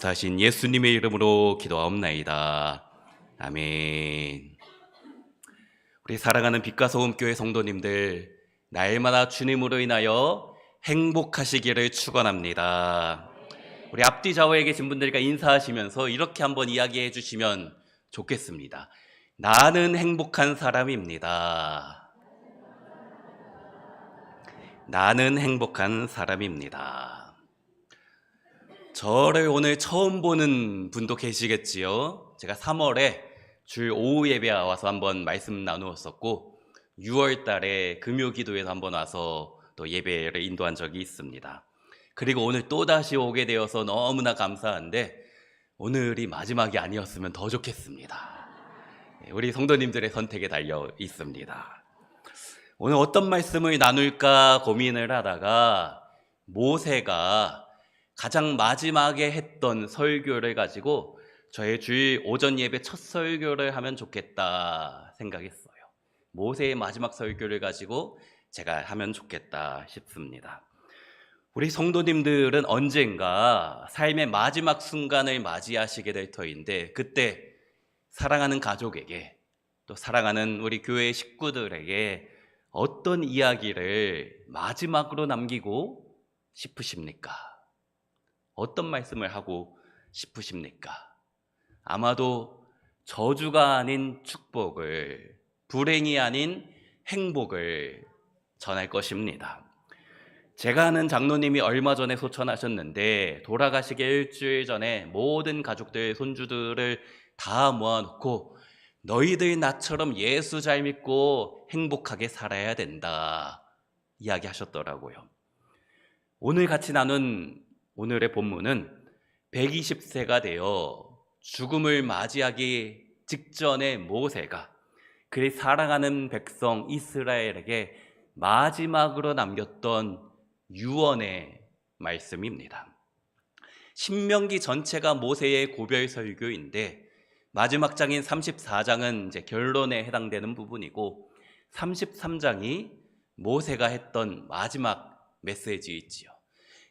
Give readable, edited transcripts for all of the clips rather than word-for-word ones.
사신 예수님의 이름으로 기도하옵나이다. 아멘. 우리 사랑하는 빛과 소금 교회 성도님들, 날마다 주님으로 인하여 행복하시기를 축원합니다. 우리 앞뒤 좌우에 계신 분들과 인사하시면서 이렇게 한번 이야기해 주시면 좋겠습니다. 나는 행복한 사람입니다. 나는 행복한 사람입니다. 저를 오늘 처음 보는 분도 계시겠지요. 제가 3월에 주일 오후 예배에 와서 한번 말씀 나누었었고 6월 달에 금요기도에서 한번 와서 또 예배를 인도한 적이 있습니다. 그리고 오늘 또다시 오게 되어서 너무나 감사한데 오늘이 마지막이 아니었으면 더 좋겠습니다. 우리 성도님들의 선택에 달려 있습니다. 오늘 어떤 말씀을 나눌까 고민을 하다가 모세가 가장 마지막에 했던 설교를 가지고 저의 주일 오전 예배 첫 설교를 하면 좋겠다 생각했어요. 모세의 마지막 설교를 가지고 제가 하면 좋겠다 싶습니다. 우리 성도님들은 언젠가 삶의 마지막 순간을 맞이하시게 될 터인데 그때 사랑하는 가족에게 또 사랑하는 우리 교회 식구들에게 어떤 이야기를 마지막으로 남기고 싶으십니까? 어떤 말씀을 하고 싶으십니까? 아마도 저주가 아닌 축복을, 불행이 아닌 행복을 전할 것입니다. 제가 아는 장로님이 얼마 전에 소천하셨는데 돌아가시기 일주일 전에 모든 가족들, 손주들을 다 모아놓고 너희들 나처럼 예수 잘 믿고 행복하게 살아야 된다 이야기하셨더라고요. 오늘 같이 나눈 오늘의 본문은 120세가 되어 죽음을 맞이하기 직전의 모세가 그의 사랑하는 백성 이스라엘에게 마지막으로 남겼던 유언의 말씀입니다. 신명기 전체가 모세의 고별 설교인데 마지막 장인 34장은 이제 결론에 해당되는 부분이고 33장이 모세가 했던 마지막 메시지이지요.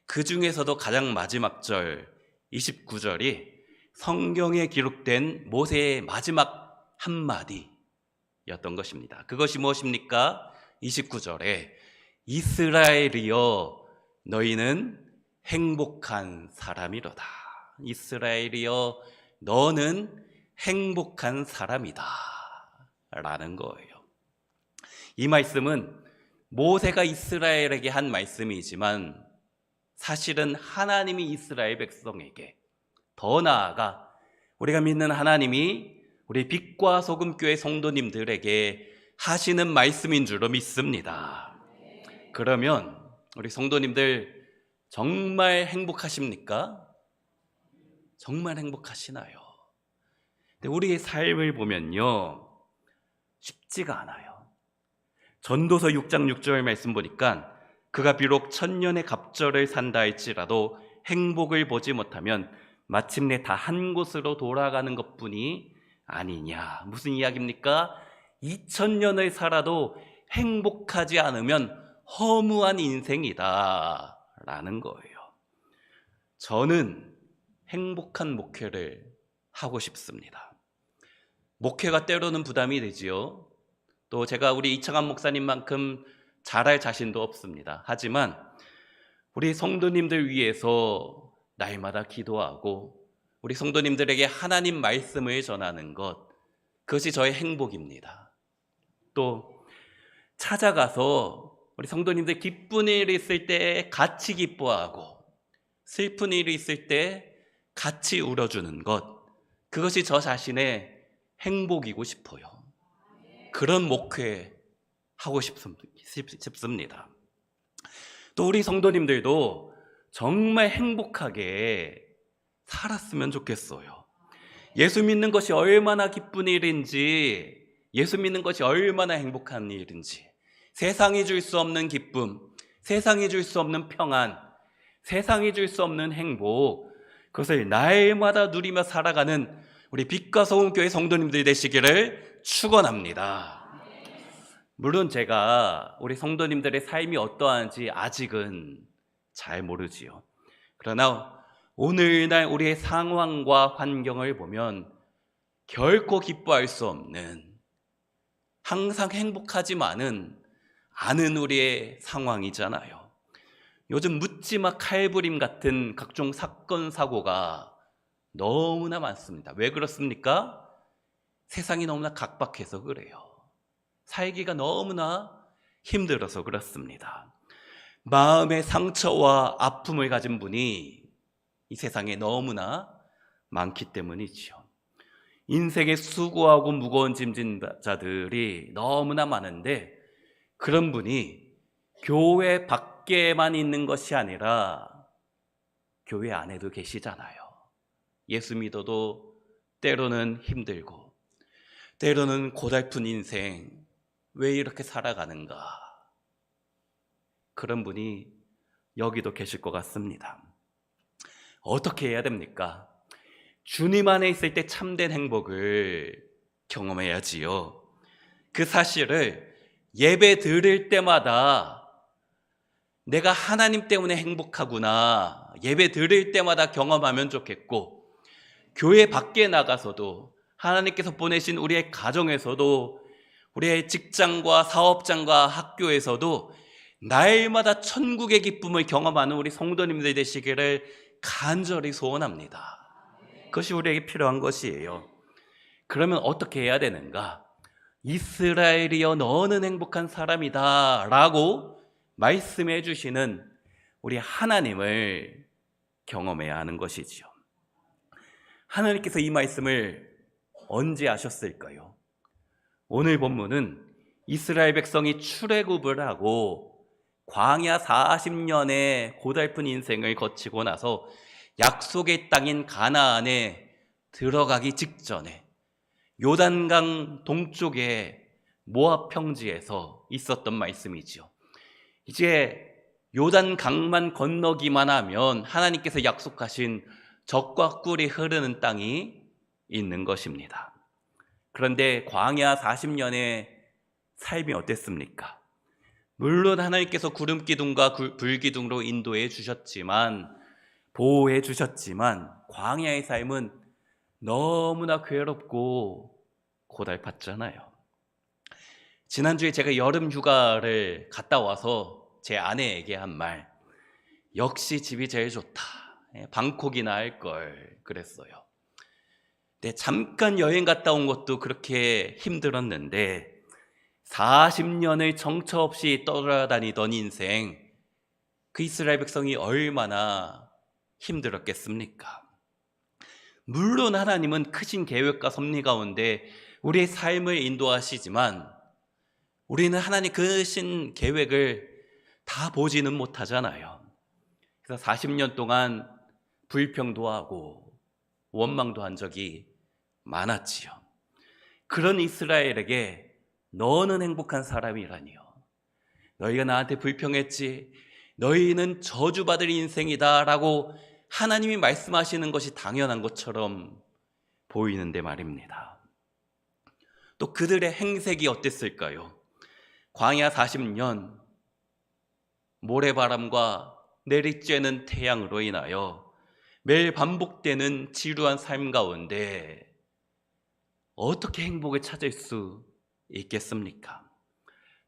그 중에서도 가장 마지막 절 29절이 성경에 기록된 모세의 마지막 한마디였던 것입니다. 그것이 무엇입니까? 29절에 이스라엘이여 너희는 행복한 사람이로다. 이스라엘이여 너는 행복한 사람이다 라는 거예요. 이 말씀은 모세가 이스라엘에게 한 말씀이지만 사실은 하나님이 이스라엘 백성에게 더 나아가 우리가 믿는 하나님이 우리 빛과 소금 교회 성도님들에게 하시는 말씀인 줄로 믿습니다. 그러면 우리 성도님들 정말 행복하십니까? 정말 행복하시나요? 근데 우리의 삶을 보면요 쉽지가 않아요. 전도서 6장 6절 말씀 보니까 그가 비록 천년의 갑절을 산다 할지라도 행복을 보지 못하면 마침내 다 한 곳으로 돌아가는 것뿐이 아니냐. 무슨 이야기입니까? 2000년을 살아도 행복하지 않으면 허무한 인생이다 라는 거예요. 저는 행복한 목회를 하고 싶습니다. 목회가 때로는 부담이 되지요. 또 제가 우리 이창환 목사님만큼 잘할 자신도 없습니다. 하지만 우리 성도님들 위해서 날마다 기도하고 우리 성도님들에게 하나님 말씀을 전하는 것, 그것이 저의 행복입니다. 또 찾아가서 우리 성도님들 기쁜 일이 있을 때 같이 기뻐하고 슬픈 일이 있을 때 같이 울어주는 것, 그것이 저 자신의 행복이고 싶어요. 그런 목회 하고 싶습니다. 또 우리 성도님들도 정말 행복하게 살았으면 좋겠어요. 예수 믿는 것이 얼마나 기쁜 일인지, 예수 믿는 것이 얼마나 행복한 일인지, 세상이 줄 수 없는 기쁨, 세상이 줄 수 없는 평안, 세상이 줄 수 없는 행복, 그것을 날마다 누리며 살아가는 우리 빛과 소금 교회 성도님들이 되시기를 축원합니다. 물론 제가 우리 성도님들의 삶이 어떠한지 아직은 잘 모르지요. 그러나 오늘날 우리의 상황과 환경을 보면 결코 기뻐할 수 없는, 항상 행복하지만은 않은 우리의 상황이잖아요. 요즘 묻지마 칼부림 같은 각종 사건 사고가 너무나 많습니다. 왜 그렇습니까? 세상이 너무나 각박해서 그래요. 살기가 너무나 힘들어서 그렇습니다. 마음의 상처와 아픔을 가진 분이 이 세상에 너무나 많기 때문이죠. 인생에 수고하고 무거운 짐진 자들이 너무나 많은데, 그런 분이 교회 밖에만 있는 것이 아니라 교회 안에도 계시잖아요. 예수 믿어도 때로는 힘들고 때로는 고달픈 인생, 왜 이렇게 살아가는가, 그런 분이 여기도 계실 것 같습니다. 어떻게 해야 됩니까? 주님 안에 있을 때 참된 행복을 경험해야지요. 그 사실을 예배 드릴 때마다 내가 하나님 때문에 행복하구나, 예배 드릴 때마다 경험하면 좋겠고, 교회 밖에 나가서도 하나님께서 보내신 우리의 가정에서도, 우리의 직장과 사업장과 학교에서도 날마다 천국의 기쁨을 경험하는 우리 성도님들 되시기를 간절히 소원합니다. 그것이 우리에게 필요한 것이에요. 그러면 어떻게 해야 되는가? 이스라엘이여 너는 행복한 사람이다 라고 말씀해 주시는 우리 하나님을 경험해야 하는 것이지요. 하나님께서 이 말씀을 언제 하셨을까요? 오늘 본문은 이스라엘 백성이 출애굽을 하고 광야 40년의 고달픈 인생을 거치고 나서 약속의 땅인 가나안에 들어가기 직전에 요단강 동쪽의 모압 평지에서 있었던 말씀이죠. 이제 요단강만 건너기만 하면 하나님께서 약속하신 젖과 꿀이 흐르는 땅이 있는 것입니다. 그런데 광야 40년의 삶이 어땠습니까? 물론 하나님께서 구름 기둥과 불 기둥으로 인도해 주셨지만, 보호해 주셨지만, 광야의 삶은 너무나 괴롭고 고달팠잖아요. 지난주에 제가 여름 휴가를 갔다 와서 제 아내에게 한 말, 역시 집이 제일 좋다, 방콕이나 할 걸 그랬어요. 네, 잠깐 여행 갔다 온 것도 그렇게 힘들었는데 40년을 정처 없이 떠돌아다니던 인생, 그 이스라엘 백성이 얼마나 힘들었겠습니까? 물론 하나님은 크신 계획과 섭리 가운데 우리의 삶을 인도하시지만 우리는 하나님 크신 계획을 다 보지는 못하잖아요. 그래서 40년 동안 불평도 하고 원망도 한 적이 많았지요. 그런 이스라엘에게 너는 행복한 사람이라니요, 너희가 나한테 불평했지, 너희는 저주받을 인생이다 라고 하나님이 말씀하시는 것이 당연한 것처럼 보이는데 말입니다. 또 그들의 행색이 어땠을까요? 광야 40년 모래바람과 내리쬐는 태양으로 인하여 매일 반복되는 지루한 삶 가운데 어떻게 행복을 찾을 수 있겠습니까?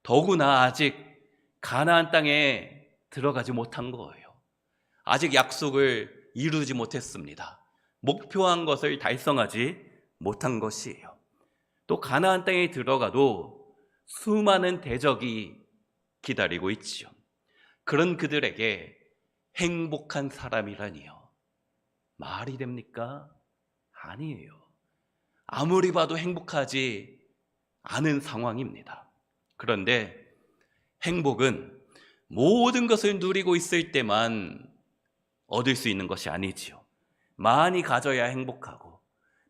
더구나 아직 가나안 땅에 들어가지 못한 거예요. 아직 약속을 이루지 못했습니다. 목표한 것을 달성하지 못한 것이에요. 또 가나안 땅에 들어가도 수많은 대적이 기다리고 있지요. 그런 그들에게 행복한 사람이라니요, 말이 됩니까? 아니에요. 아무리 봐도 행복하지 않은 상황입니다. 그런데 행복은 모든 것을 누리고 있을 때만 얻을 수 있는 것이 아니지요. 많이 가져야 행복하고,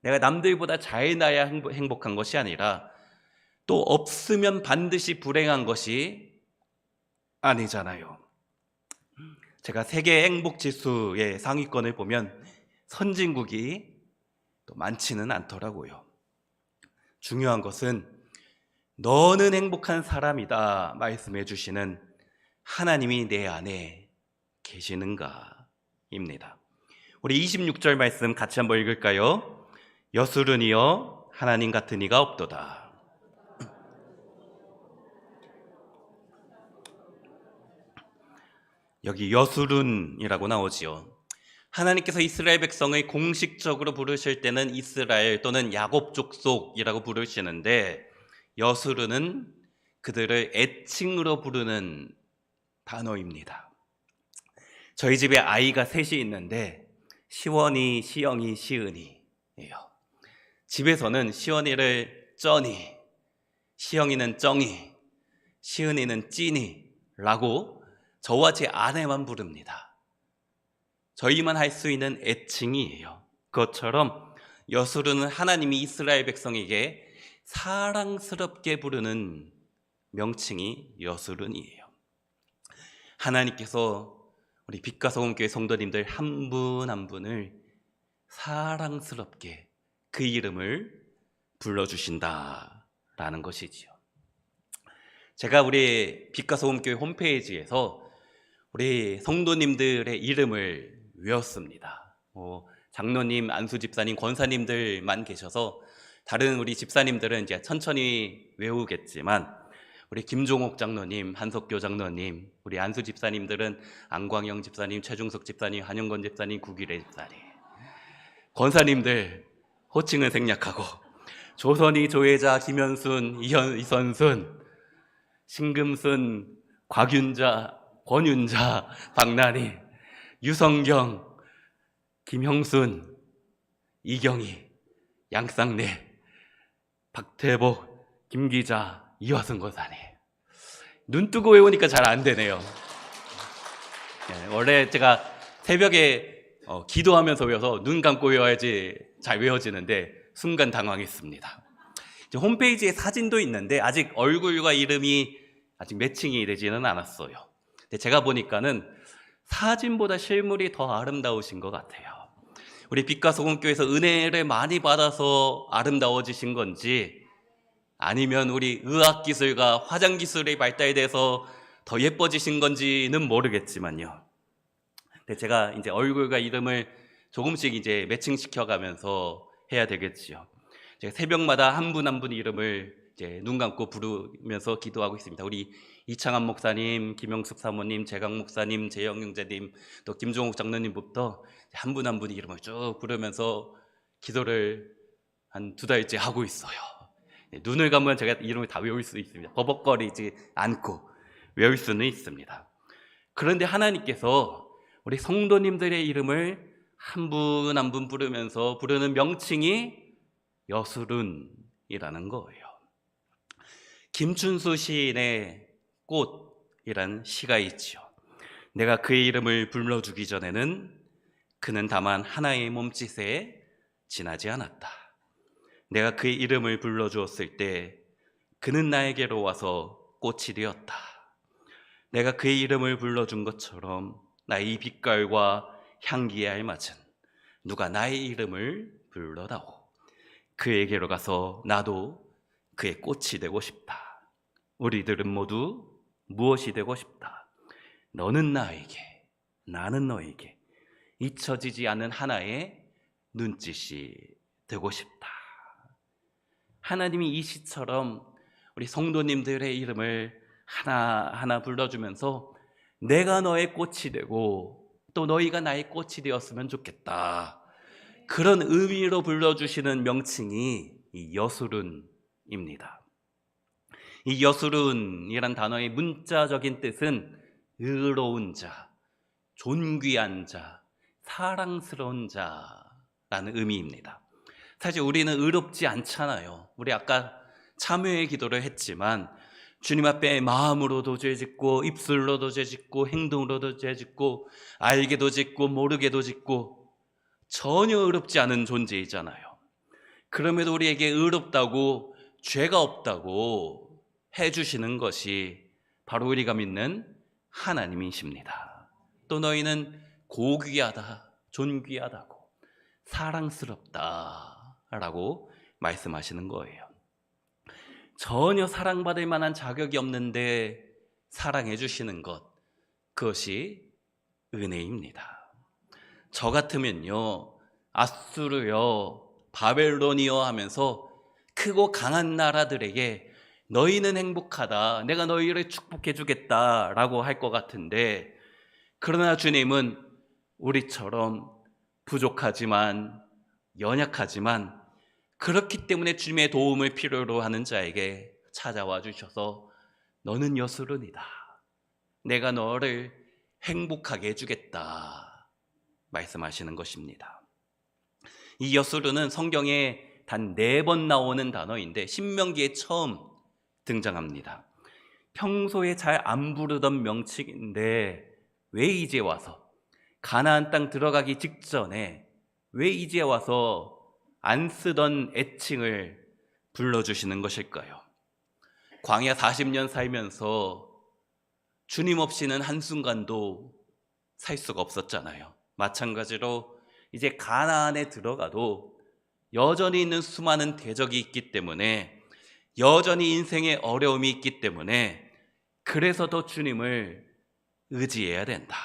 내가 남들보다 잘 나야 행복한 것이 아니라, 또 없으면 반드시 불행한 것이 아니잖아요. 제가 세계 행복 지수의 상위권을 보면 선진국이 또 많지는 않더라고요. 중요한 것은 너는 행복한 사람이다 말씀해 주시는 하나님이 내 안에 계시는가입니다. 우리 26절 말씀 같이 한번 읽을까요? 여수른이여 하나님 같은 이가 없도다. 여기 여수른이라고 나오지요. 하나님께서 이스라엘 백성을 공식적으로 부르실 때는 이스라엘 또는 야곱 족속이라고 부르시는데, 여수른은 그들을 애칭으로 부르는 단어입니다. 저희 집에 아이가 셋이 있는데 시원이, 시영이, 시은이예요. 집에서는 시원이를 쩌니, 시영이는 쩡이, 시은이는 찐이라고 저와 제 아내만 부릅니다. 저희만 할 수 있는 애칭이에요. 그것처럼 여수르는 하나님이 이스라엘 백성에게 사랑스럽게 부르는 명칭이 여수른이에요. 하나님께서 우리 빛과 소금교회 성도님들 한 분 한 분을 사랑스럽게 그 이름을 불러주신다라는 것이지요. 제가 우리 빛과 소금교회 홈페이지에서 우리 성도님들의 이름을 외웠습니다. 장로님, 안수 집사님, 권사님들만 계셔서 다른 우리 집사님들은 이제 천천히 외우겠지만, 우리 김종옥 장로님, 한석교 장로님, 우리 안수 집사님들은 안광영 집사님, 최중석 집사님, 한영건 집사님, 구기래 집사님, 권사님들 호칭은 생략하고 조선희, 조혜자, 김현순, 이선순, 신금순, 곽윤자, 권윤자, 박난희, 유성경, 김형순, 이경희, 양쌍래, 박태복, 김기자, 이화승 권사님. 눈 뜨고 외우니까 잘 안 되네요. 원래 제가 새벽에 기도하면서 외워서 눈 감고 외워야지 잘 외워지는데 순간 당황했습니다. 홈페이지에 사진도 있는데 아직 얼굴과 이름이 아직 매칭이 되지는 않았어요. 근데 제가 보니까는 사진보다 실물이 더 아름다우신 것 같아요. 우리 빛과 소금교회에서 은혜를 많이 받아서 아름다워지신 건지, 아니면 우리 의학기술과 화장기술이 발달돼서 더 예뻐지신 건지는 모르겠지만요. 근데 제가 이제 얼굴과 이름을 조금씩 이제 매칭시켜 가면서 해야 되겠지요. 제가 새벽마다 한 분 한 분 이름을 이제 눈 감고 부르면서 기도하고 있습니다. 우리 이창한 목사님, 김영숙 사모님, 재강 목사님, 재영 형제님, 또 김종욱 장로님부터 한 분 한 분 이름을 쭉 부르면서 기도를 한 2달째 하고 있어요. 눈을 감으면 제가 이름을 다 외울 수 있습니다. 버벅거리지 않고 외울 수는 있습니다. 그런데 하나님께서 우리 성도님들의 이름을 한 분 한 분 부르면서 부르는 명칭이 여수른이라는 거예요. 김춘수 시인의 꽃이란 시가 있지요. 내가 그의 이름을 불러주기 전에는 그는 다만 하나의 몸짓에 지나지 않았다. 내가 그의 이름을 불러주었을 때 그는 나에게로 와서 꽃이 되었다. 내가 그의 이름을 불러준 것처럼 나의 빛깔과 향기에 알맞은 누가 나의 이름을 불러다오. 그에게로 가서 나도 그의 꽃이 되고 싶다. 우리들은 모두 무엇이 되고 싶다. 너는 나에게, 나는 너에게 잊혀지지 않는 하나의 눈짓이 되고 싶다. 하나님이 이 시처럼 우리 성도님들의 이름을 하나하나 불러주면서 내가 너의 꽃이 되고 또 너희가 나의 꽃이 되었으면 좋겠다. 그런 의미로 불러주시는 명칭이 이 여수른입니다. 이 여수른이란 단어의 문자적인 뜻은 의로운 자, 존귀한 자, 사랑스러운 자라는 의미입니다. 사실 우리는 의롭지 않잖아요. 우리 아까 참회의 기도를 했지만 주님 앞에 마음으로도 죄짓고 입술로도 죄짓고 행동으로도 죄짓고 알게도 짓고 모르게도 짓고 전혀 의롭지 않은 존재이잖아요. 그럼에도 우리에게 의롭다고 죄가 없다고 해주시는 것이 바로 우리가 믿는 하나님이십니다. 또 너희는 고귀하다, 존귀하다고, 사랑스럽다라고 말씀하시는 거예요. 전혀 사랑받을 만한 자격이 없는데 사랑해 주시는 것, 그것이 은혜입니다. 저 같으면요, 아수르여, 바벨론이여 하면서 크고 강한 나라들에게 너희는 행복하다, 내가 너희를 축복해 주겠다라고 할 것 같은데, 그러나 주님은 우리처럼 부족하지만 연약하지만 그렇기 때문에 주님의 도움을 필요로 하는 자에게 찾아와 주셔서 너는 여수른이다, 내가 너를 행복하게 해주겠다 말씀하시는 것입니다. 이 여수르는 성경에 단 4번 나오는 단어인데 신명기에 처음 등장합니다. 평소에 잘 안 부르던 명칭인데 왜 이제 와서, 가나안 땅 들어가기 직전에 왜 이제 와서 안 쓰던 애칭을 불러주시는 것일까요? 광야 40년 살면서 주님 없이는 한순간도 살 수가 없었잖아요. 마찬가지로 이제 가나안에 들어가도 여전히 있는 수많은 대적이 있기 때문에, 여전히 인생에 어려움이 있기 때문에, 그래서 더 주님을 의지해야 된다.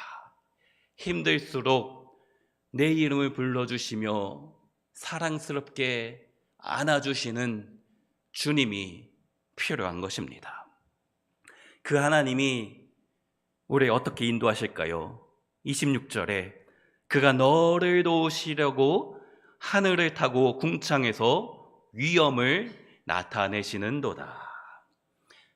힘들수록 내 이름을 불러주시며 사랑스럽게 안아주시는 주님이 필요한 것입니다. 그 하나님이 우리 어떻게 인도하실까요? 26절에 그가 너를 도우시려고 하늘을 타고 궁창에서 위엄을 나타내시는도다.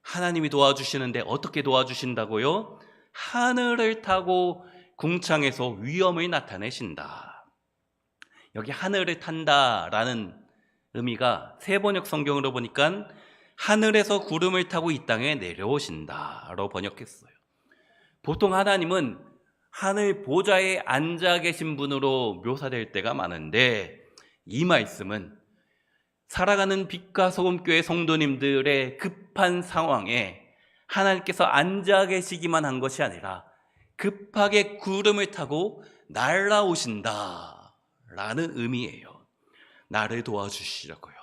하나님이 도와주시는데 어떻게 도와주신다고요? 하늘을 타고 궁창에서 위엄을 나타내신다. 여기 하늘을 탄다라는 의미가 세번역 성경으로 보니까 하늘에서 구름을 타고 이 땅에 내려오신다로 번역했어요. 보통 하나님은 하늘 보좌에 앉아 계신 분으로 묘사될 때가 많은데, 이 말씀은 살아가는 빛과 소금교회 성도님들의 급한 상황에 하나님께서 앉아 계시기만 한 것이 아니라 급하게 구름을 타고 날아오신다 라는 의미예요. 나를 도와주시려고요.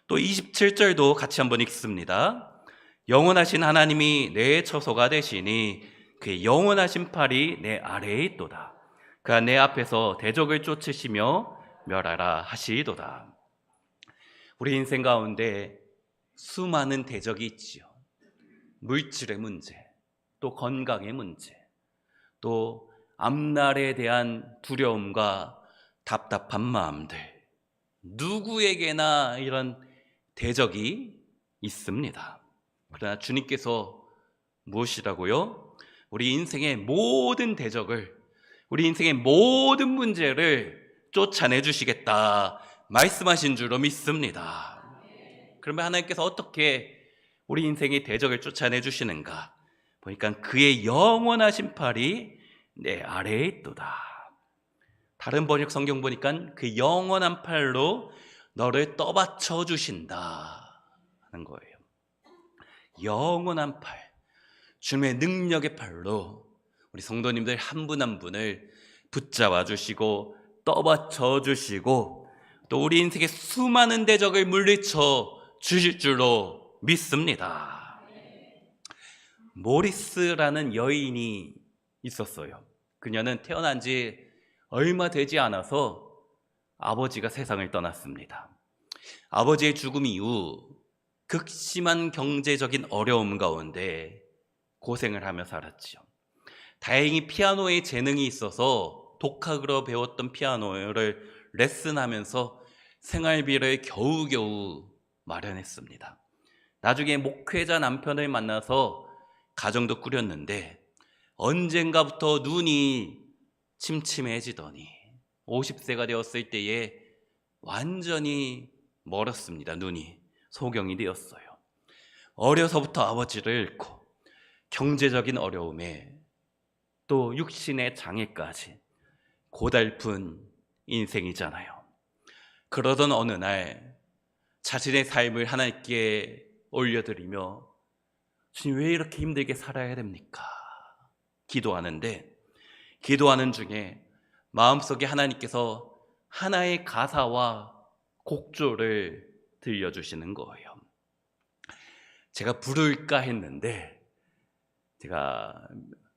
또 27절도 같이 한번 읽습니다. 영원하신 하나님이 내 처소가 되시니 그의 영원하신 팔이 내 아래에 있도다. 그가 내 앞에서 대적을 쫓으시며 멸하라 하시도다. 우리 인생 가운데 수많은 대적이 있지요. 물질의 문제, 또 건강의 문제, 또 앞날에 대한 두려움과 답답한 마음들, 누구에게나 이런 대적이 있습니다. 그러나 주님께서 무엇이라고요? 우리 인생의 모든 대적을, 우리 인생의 모든 문제를 쫓아내 주시겠다 말씀하신 줄로 믿습니다. 그러면 하나님께서 어떻게 우리 인생의 대적을 쫓아내 주시는가? 보니까 그의 영원하신 팔이 내 아래에 있도다. 다른 번역 성경 보니까 그 영원한 팔로 너를 떠받쳐 주신다 하는 거예요. 영원한 팔, 주님의 능력의 팔로 우리 성도님들 한 분 한 분을 붙잡아 주시고 떠받쳐 주시고 또 우리 인생의 수많은 대적을 물리쳐 주실 줄로 믿습니다. 모리스라는 여인이 있었어요. 그녀는 태어난 지 얼마 되지 않아서 아버지가 세상을 떠났습니다. 아버지의 죽음 이후 극심한 경제적인 어려움 가운데 고생을 하며 살았지요. 다행히 피아노에 재능이 있어서 독학으로 배웠던 피아노를 레슨하면서 생활비를 겨우겨우 마련했습니다. 나중에 목회자 남편을 만나서 가정도 꾸렸는데 언젠가부터 눈이 침침해지더니 50세가 되었을 때에 완전히 멀었습니다. 눈이 소경이 되었어요. 어려서부터 아버지를 잃고 경제적인 어려움에 또 육신의 장애까지 고달픈 인생이잖아요. 그러던 어느 날 자신의 삶을 하나님께 올려드리며 주님, 왜 이렇게 힘들게 살아야 됩니까? 기도하는데, 기도하는 중에 마음속에 하나님께서 하나의 가사와 곡조를 들려주시는 거예요. 제가 부를까 했는데 제가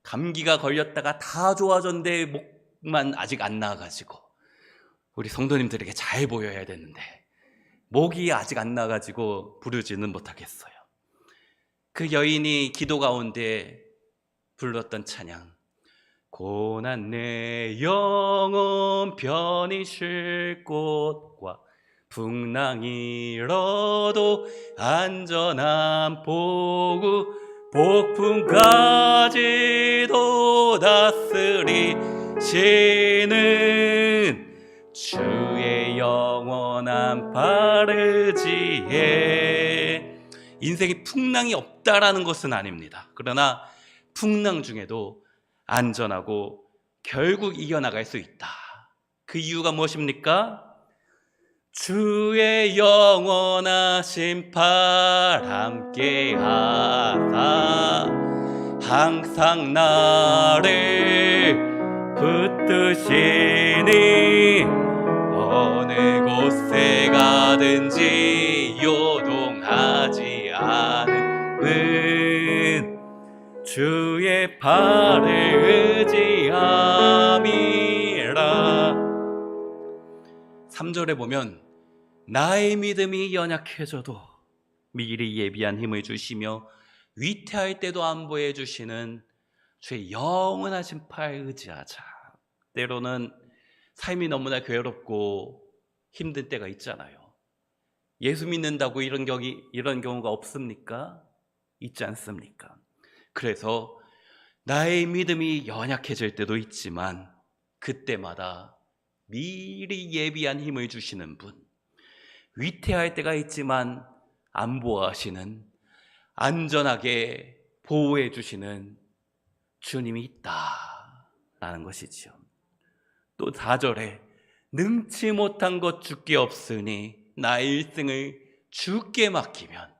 감기가 걸렸다가 다 좋아졌는데 목만 아직 안 나와가지고 우리 성도님들에게 잘 보여야 되는데 목이 아직 안 나가지고 부르지는 못하겠어요. 그 여인이 기도 가운데 불렀던 찬양, 고난 내 영혼 편히 쉴 곳과 풍랑이 일어도 안전한 보구 폭풍까지도 다스리시는 주의 영원한 바르지에. 인생에 풍랑이 없다라는 것은 아닙니다. 그러나 풍랑 중에도 안전하고 결국 이겨나갈 수 있다. 그 이유가 무엇입니까? 주의 영원하신 팔 함께 하사 항상 나를 붙드시니 어느 곳에 가든지 요동하지 않음은 주의 팔을 의지함이라. 3절에 보면 나의 믿음이 연약해져도 미리 예비한 힘을 주시며 위태할 때도 안보해 주시는 주의 영원하신 팔 의지하자. 때로는 삶이 너무나 괴롭고 힘든 때가 있잖아요. 예수 믿는다고 이런 경우가 없습니까? 있지 않습니까? 그래서 나의 믿음이 연약해질 때도 있지만 그때마다 미리 예비한 힘을 주시는 분, 위태할 때가 있지만 안보하시는, 안전하게 보호해 주시는 주님이 있다라는 것이지요. 또 4절에 능치 못한 것 주께 없으니 나의 일생을 주께 맡기면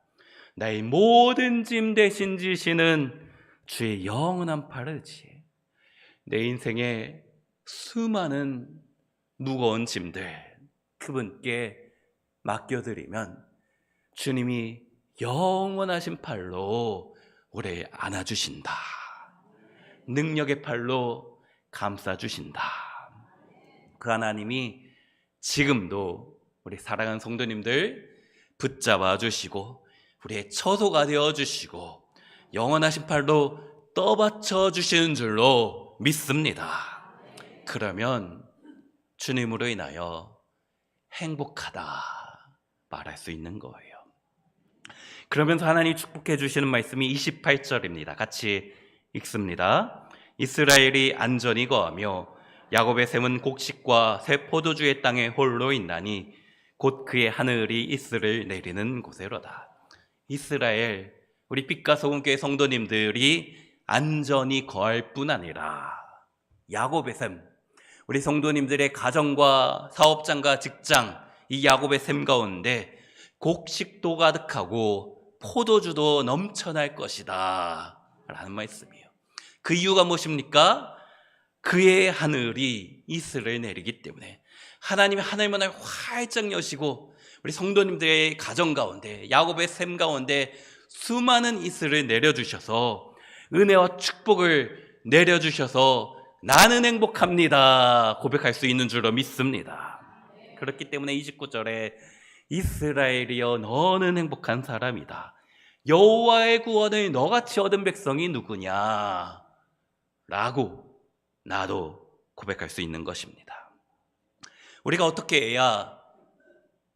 나의 모든 짐 대신 지시는 주의 영원한 팔을지. 내 인생에 수많은 무거운 짐들 그분께 맡겨드리면 주님이 영원하신 팔로 우리 안아주신다. 능력의 팔로 감싸주신다. 그 하나님이 지금도 우리 사랑하는 성도님들 붙잡아 주시고 우리의 처소가 되어 주시고 영원하신 팔로 떠받쳐 주시는 줄로 믿습니다. 그러면 주님으로 인하여 행복하다 말할 수 있는 거예요. 그러면서 하나님이 축복해 주시는 말씀이 28절입니다. 같이 읽습니다. 이스라엘이 안전히 거하며 야곱의 샘은 곡식과 새 포도주의 땅에 홀로 있나니 곧 그의 하늘이 이슬을 내리는 곳에로다. 이스라엘, 우리 빛과 소금교회 성도님들이 안전히 거할 뿐 아니라 야곱의 샘, 우리 성도님들의 가정과 사업장과 직장, 이 야곱의 샘 가운데 곡식도 가득하고 포도주도 넘쳐날 것이다 라는 말씀이에요. 그 이유가 무엇입니까? 그의 하늘이 이슬을 내리기 때문에 하나님의 하늘문을 활짝 여시고 우리 성도님들의 가정 가운데 야곱의 샘 가운데 수많은 이슬을 내려주셔서 은혜와 축복을 내려주셔서 나는 행복합니다 고백할 수 있는 줄로 믿습니다. 그렇기 때문에 29절에 이스라엘이여 너는 행복한 사람이다. 여호와의 구원을 너같이 얻은 백성이 누구냐 라고 나도 고백할 수 있는 것입니다. 우리가 어떻게 해야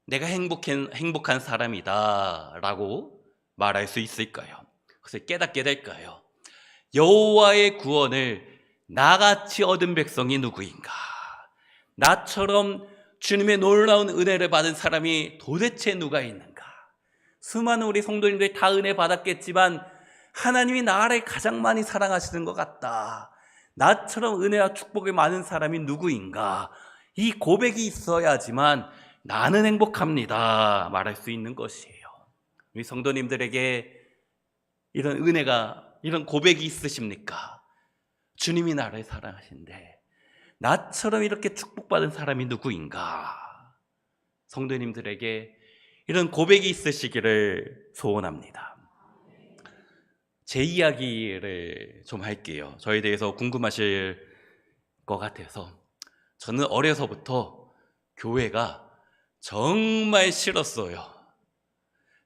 내가 행복한 사람이다 라고 말할 수 있을까요? 그것을 깨닫게 될까요? 여호와의 구원을 나같이 얻은 백성이 누구인가? 나처럼 주님의 놀라운 은혜를 받은 사람이 도대체 누가 있는가? 수많은 우리 성도님들이 다 은혜 받았겠지만 하나님이 나를 가장 많이 사랑하시는 것 같다. 나처럼 은혜와 축복이 많은 사람이 누구인가? 이 고백이 있어야지만 나는 행복합니다 말할 수 있는 것이에요. 우리 성도님들에게 이런 은혜가, 이런 고백이 있으십니까? 주님이 나를 사랑하신데 나처럼 이렇게 축복받은 사람이 누구인가? 성도님들에게 이런 고백이 있으시기를 소원합니다. 제 이야기를 좀 할게요. 저에 대해서 궁금하실 것 같아서 저는 어려서부터 교회가 정말 싫었어요.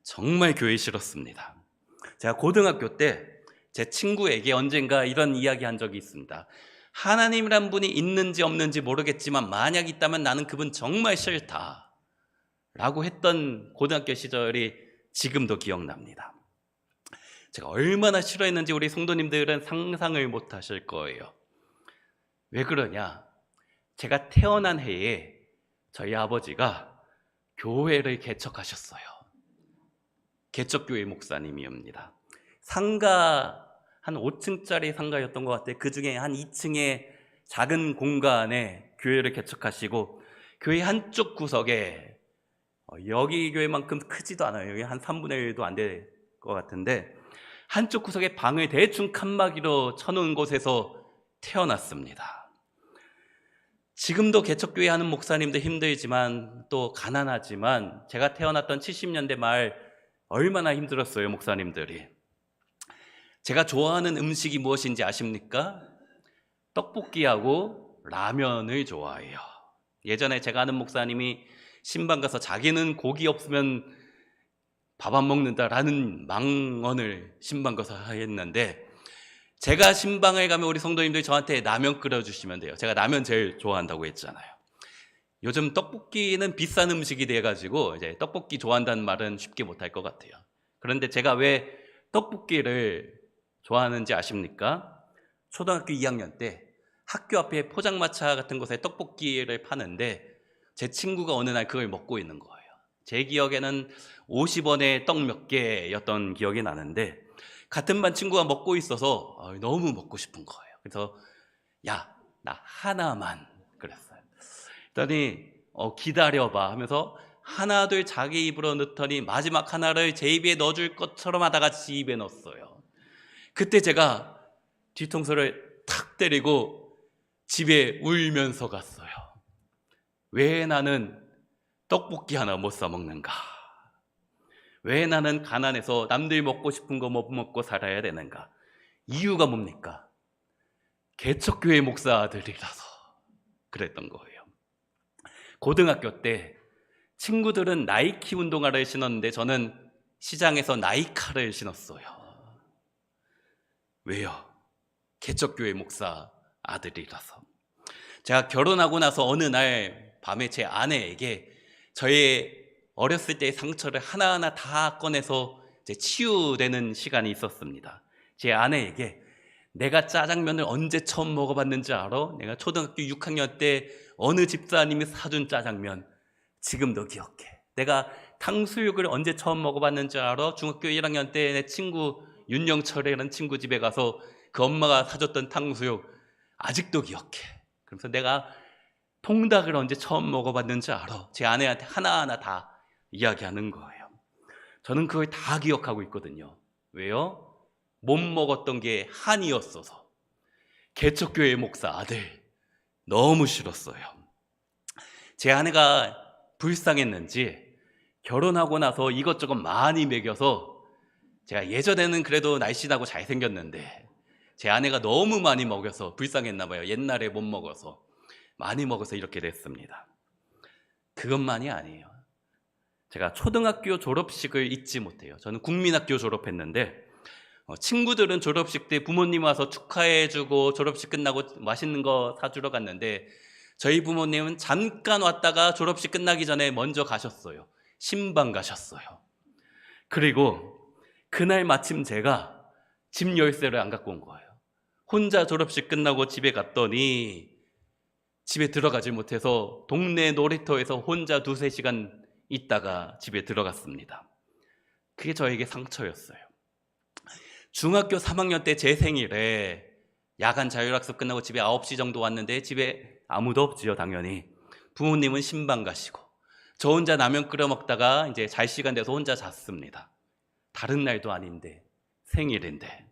정말 교회 싫었습니다. 제가 고등학교 때 제 친구에게 언젠가 이런 이야기 한 적이 있습니다. 하나님이란 분이 있는지 없는지 모르겠지만 만약 있다면 나는 그분 정말 싫다 라고 했던 고등학교 시절이 지금도 기억납니다. 제가 얼마나 싫어했는지 우리 성도님들은 상상을 못 하실 거예요. 왜 그러냐? 제가 태어난 해에 저희 아버지가 교회를 개척하셨어요. 개척교회 목사님이옵니다. 상가 한 5층짜리 상가였던 것 같아요. 그 중에 한 2층에 작은 공간에 교회를 개척하시고 교회 한쪽 구석에 여기 교회만큼 크지도 않아요. 여기 한 3분의 1도 안 될 것 같은데 한쪽 구석에 방을 대충 칸막이로 쳐놓은 곳에서 태어났습니다. 지금도 개척교회 하는 목사님도 힘들지만 또 가난하지만 제가 태어났던 70년대 말 얼마나 힘들었어요, 목사님들이. 제가 좋아하는 음식이 무엇인지 아십니까? 떡볶이하고 라면을 좋아해요. 예전에 제가 아는 목사님이 신방 가서 자기는 고기 없으면 밥 안 먹는다라는 망언을 신방 가서 했는데 제가 신방을 가면 우리 성도님들이 저한테 라면 끓여주시면 돼요. 제가 라면 제일 좋아한다고 했잖아요. 요즘 떡볶이는 비싼 음식이 돼가지고 이제 떡볶이 좋아한다는 말은 쉽게 못할 것 같아요. 그런데 제가 왜 떡볶이를 좋아하는지 아십니까? 초등학교 2학년 때 학교 앞에 포장마차 같은 곳에 떡볶이를 파는데 제 친구가 어느 날 그걸 먹고 있는 거예요. 제 기억에는 50원에 떡 몇 개였던 기억이 나는데 같은 반 친구가 먹고 있어서 너무 먹고 싶은 거예요. 그래서 야, 나 하나만 그랬어요. 그랬더니 기다려봐 하면서 하나 둘 자기 입으로 넣더니 마지막 하나를 제 입에 넣어줄 것처럼 하다가 지 입에 넣었어요. 그때 제가 뒤통수를 탁 때리고 집에 울면서 갔어요. 왜 나는 떡볶이 하나 못 사 먹는가? 왜 나는 가난해서 남들 먹고 싶은 거 못 먹고 살아야 되는가? 이유가 뭡니까? 개척교회 목사 아들이라서 그랬던 거예요. 고등학교 때 친구들은 나이키 운동화를 신었는데 저는 시장에서 나이카를 신었어요. 왜요? 개척교회 목사 아들이라서. 제가 결혼하고 나서 어느 날 밤에 제 아내에게 저의 어렸을 때의 상처를 하나하나 다 꺼내서 이제 치유되는 시간이 있었습니다. 제 아내에게 내가 짜장면을 언제 처음 먹어봤는지 알아? 내가 초등학교 6학년 때 어느 집사님이 사준 짜장면 지금도 기억해. 내가 탕수육을 언제 처음 먹어봤는지 알아? 중학교 1학년 때 내 친구 윤영철이라는 친구 집에 가서 그 엄마가 사줬던 탕수육 아직도 기억해. 그래서 내가 통닭을 언제 처음 먹어봤는지 알아? 제 아내한테 하나하나 다 이야기하는 거예요. 저는 그걸 다 기억하고 있거든요. 왜요? 못 먹었던 게 한이었어서. 개척교회 목사 아들 너무 싫었어요. 제 아내가 불쌍했는지 결혼하고 나서 이것저것 많이 먹여서 제가 예전에는 그래도 날씬하고 잘생겼는데 제 아내가 너무 많이 먹여서 불쌍했나 봐요. 옛날에 못 먹어서 많이 먹어서 이렇게 됐습니다. 그것만이 아니에요. 제가 초등학교 졸업식을 잊지 못해요. 저는 국민학교 졸업했는데 친구들은 졸업식 때 부모님 와서 축하해주고 졸업식 끝나고 맛있는 거 사주러 갔는데 저희 부모님은 잠깐 왔다가 졸업식 끝나기 전에 먼저 가셨어요. 신방 가셨어요. 그리고 그날 마침 제가 집 열쇠를 안 갖고 온 거예요. 혼자 졸업식 끝나고 집에 갔더니 집에 들어가지 못해서 동네 놀이터에서 혼자 2-3시간 있다가 집에 들어갔습니다. 그게 저에게 상처였어요. 중학교 3학년 때 제 생일에 야간 자율학습 끝나고 집에 9시 정도 왔는데 집에 아무도 없지요, 당연히. 부모님은 신방 가시고 저 혼자 라면 끓여 먹다가 이제 잘 시간 돼서 혼자 잤습니다. 다른 날도 아닌데 생일인데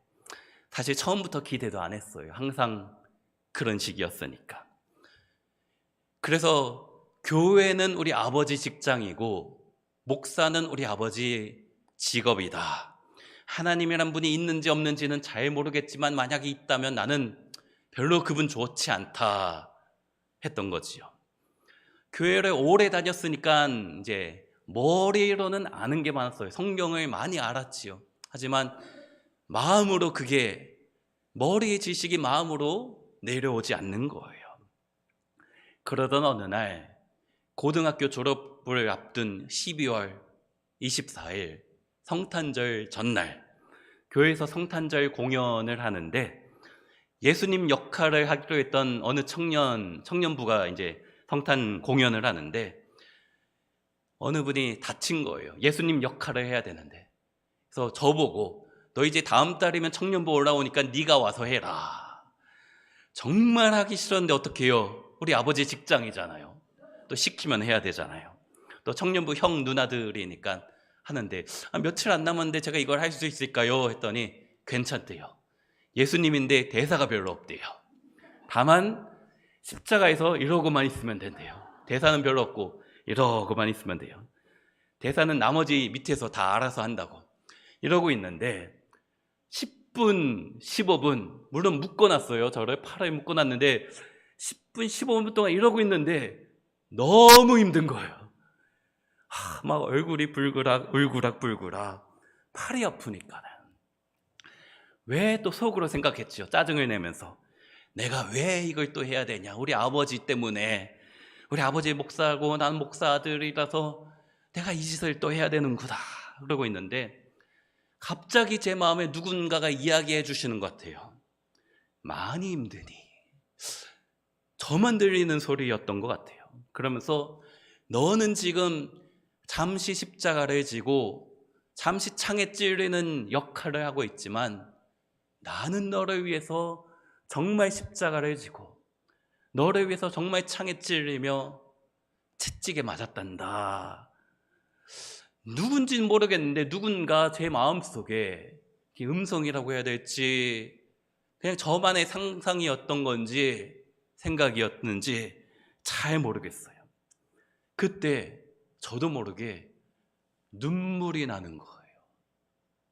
사실 처음부터 기대도 안 했어요. 항상 그런 식이었으니까. 그래서 교회는 우리 아버지 직장이고 목사는 우리 아버지 직업이다. 하나님이란 분이 있는지 없는지는 잘 모르겠지만 만약에 있다면 나는 별로 기분 좋지 않다 했던 거지요. 교회를 오래 다녔으니까 이제 머리로는 아는 게 많았어요. 성경을 많이 알았지요. 하지만 마음으로 그게 머리의 지식이 마음으로 내려오지 않는 거예요. 그러던 어느 날 고등학교 졸업을 앞둔 12월 24일 성탄절 전날 교회에서 성탄절 공연을 하는데 예수님 역할을 하기로 했던 어느 청년부가 이제 성탄 공연을 하는데 어느 분이 다친 거예요. 예수님 역할을 해야 되는데. 그래서 저보고 너 이제 다음 달이면 청년부 올라오니까 네가 와서 해라. 정말 하기 싫었는데 어떡해요? 우리 아버지 직장이잖아요. 또 시키면 해야 되잖아요. 또 청년부 형 누나들이니까 하는데 며칠 안 남았는데 제가 이걸 할 수 있을까요? 했더니 괜찮대요. 예수님인데 대사가 별로 없대요. 다만 십자가에서 이러고만 있으면 된대요. 대사는 별로 없고 이러고만 있으면 돼요. 대사는 나머지 밑에서 다 알아서 한다고 이러고 있는데 10분, 15분 물론 묶어놨어요. 저를 팔에 묶어놨는데 10분, 15분 동안 이러고 있는데 너무 힘든 거예요. 막 얼굴이 울그락불그락 팔이 아프니까 왜 또 속으로 생각했지요. 짜증을 내면서 내가 왜 이걸 또 해야 되냐. 우리 아버지 때문에 우리 아버지 목사고 난 목사 아들이라서 내가 이 짓을 또 해야 되는구나 그러고 있는데 갑자기 제 마음에 누군가가 이야기해 주시는 것 같아요. 많이 힘드니 저만 들리는 소리였던 것 같아요. 그러면서 너는 지금 잠시 십자가를 지고 잠시 창에 찔리는 역할을 하고 있지만 나는 너를 위해서 정말 십자가를 지고 너를 위해서 정말 창에 찔리며 채찍에 맞았단다. 누군지는 모르겠는데 누군가 제 마음속에 음성이라고 해야 될지 그냥 저만의 상상이었던 건지 생각이었는지 잘 모르겠어요. 그때 저도 모르게 눈물이 나는 거예요.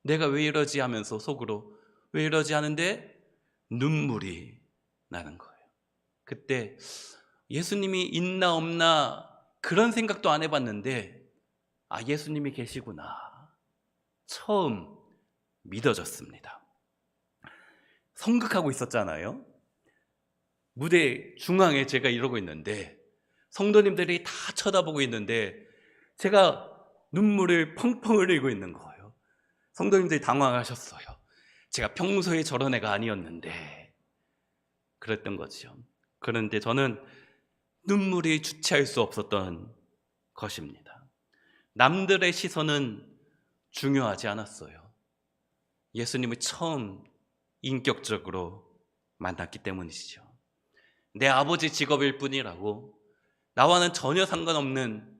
내가 왜 이러지 하면서 속으로 왜 이러지 하는데 눈물이 나는 거예요. 그때 예수님이 있나 없나 그런 생각도 안 해봤는데 예수님이 계시구나 처음 믿어졌습니다. 성극하고 있었잖아요. 무대 중앙에 제가 이러고 있는데 성도님들이 다 쳐다보고 있는데 제가 눈물을 펑펑 흘리고 있는 거예요. 성도님들이 당황하셨어요. 제가 평소에 저런 애가 아니었는데 그랬던 거죠. 그런데 저는 눈물이 주체할 수 없었던 것입니다. 남들의 시선은 중요하지 않았어요. 예수님을 처음 인격적으로 만났기 때문이시죠. 내 아버지 직업일 뿐이라고 나와는 전혀 상관없는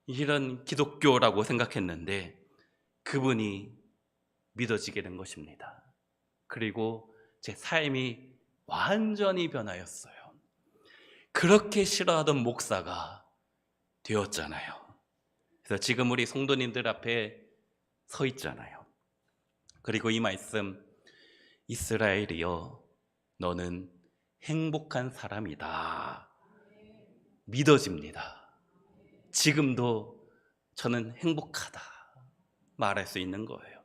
이런 기독교라고 생각했는데 그분이 믿어지게 된 것입니다. 그리고 제 삶이 완전히 변하였어요. 그렇게 싫어하던 목사가 되었잖아요. 그래서 지금 우리 성도님들 앞에 서 있잖아요. 그리고 이 말씀, 이스라엘이여 너는 행복한 사람이다. 믿어집니다. 지금도 저는 행복하다 말할 수 있는 거예요.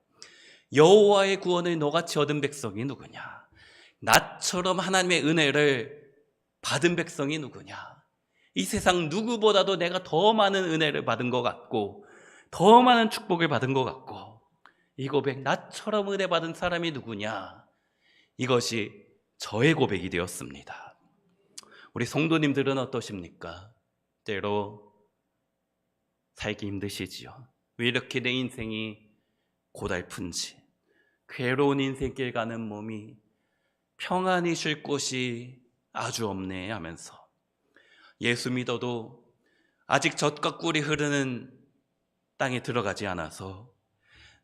여호와의 구원을 너같이 얻은 백성이 누구냐? 나처럼 하나님의 은혜를 받은 백성이 누구냐? 이 세상 누구보다도 내가 더 많은 은혜를 받은 것 같고 더 많은 축복을 받은 것 같고 이 고백, 나처럼 은혜 받은 사람이 누구냐? 이것이 저의 고백이 되었습니다. 우리 성도님들은 어떠십니까? 때로 살기 힘드시지요. 왜 이렇게 내 인생이 고달픈지, 괴로운 인생길 가는 몸이 평안히 쉴 곳이 아주 없네 하면서 예수 믿어도 아직 젖과 꿀이 흐르는 땅에 들어가지 않아서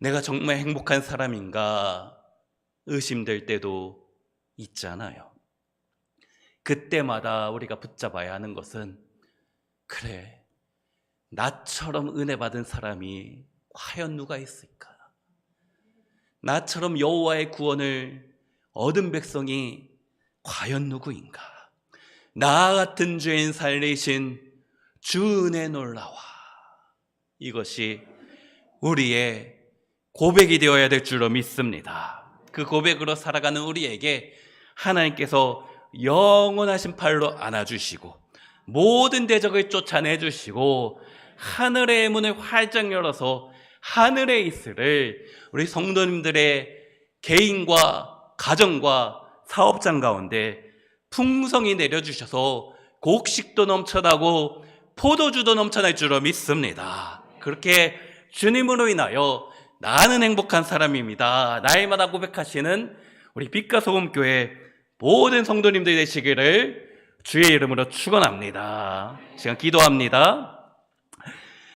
내가 정말 행복한 사람인가 의심될 때도 있잖아요. 그때마다 우리가 붙잡아야 하는 것은 그래, 나처럼 은혜 받은 사람이 과연 누가 있을까? 나처럼 여호와의 구원을 얻은 백성이 과연 누구인가? 나 같은 죄인 살리신 주 은혜 놀라와. 이것이 우리의 고백이 되어야 될 줄로 믿습니다. 그 고백으로 살아가는 우리에게 하나님께서 영원하신 팔로 안아주시고 모든 대적을 쫓아내주시고 하늘의 문을 활짝 열어서 하늘에 있으를 우리 성도님들의 개인과 가정과 사업장 가운데 풍성히 내려주셔서 곡식도 넘쳐나고 포도주도 넘쳐날 줄로 믿습니다. 그렇게 주님으로 인하여 나는 행복한 사람입니다, 날마다 고백하시는 우리 빛과 소금 교회 모든 성도님들이 되시기를 주의 이름으로 축원합니다. 지금 기도합니다.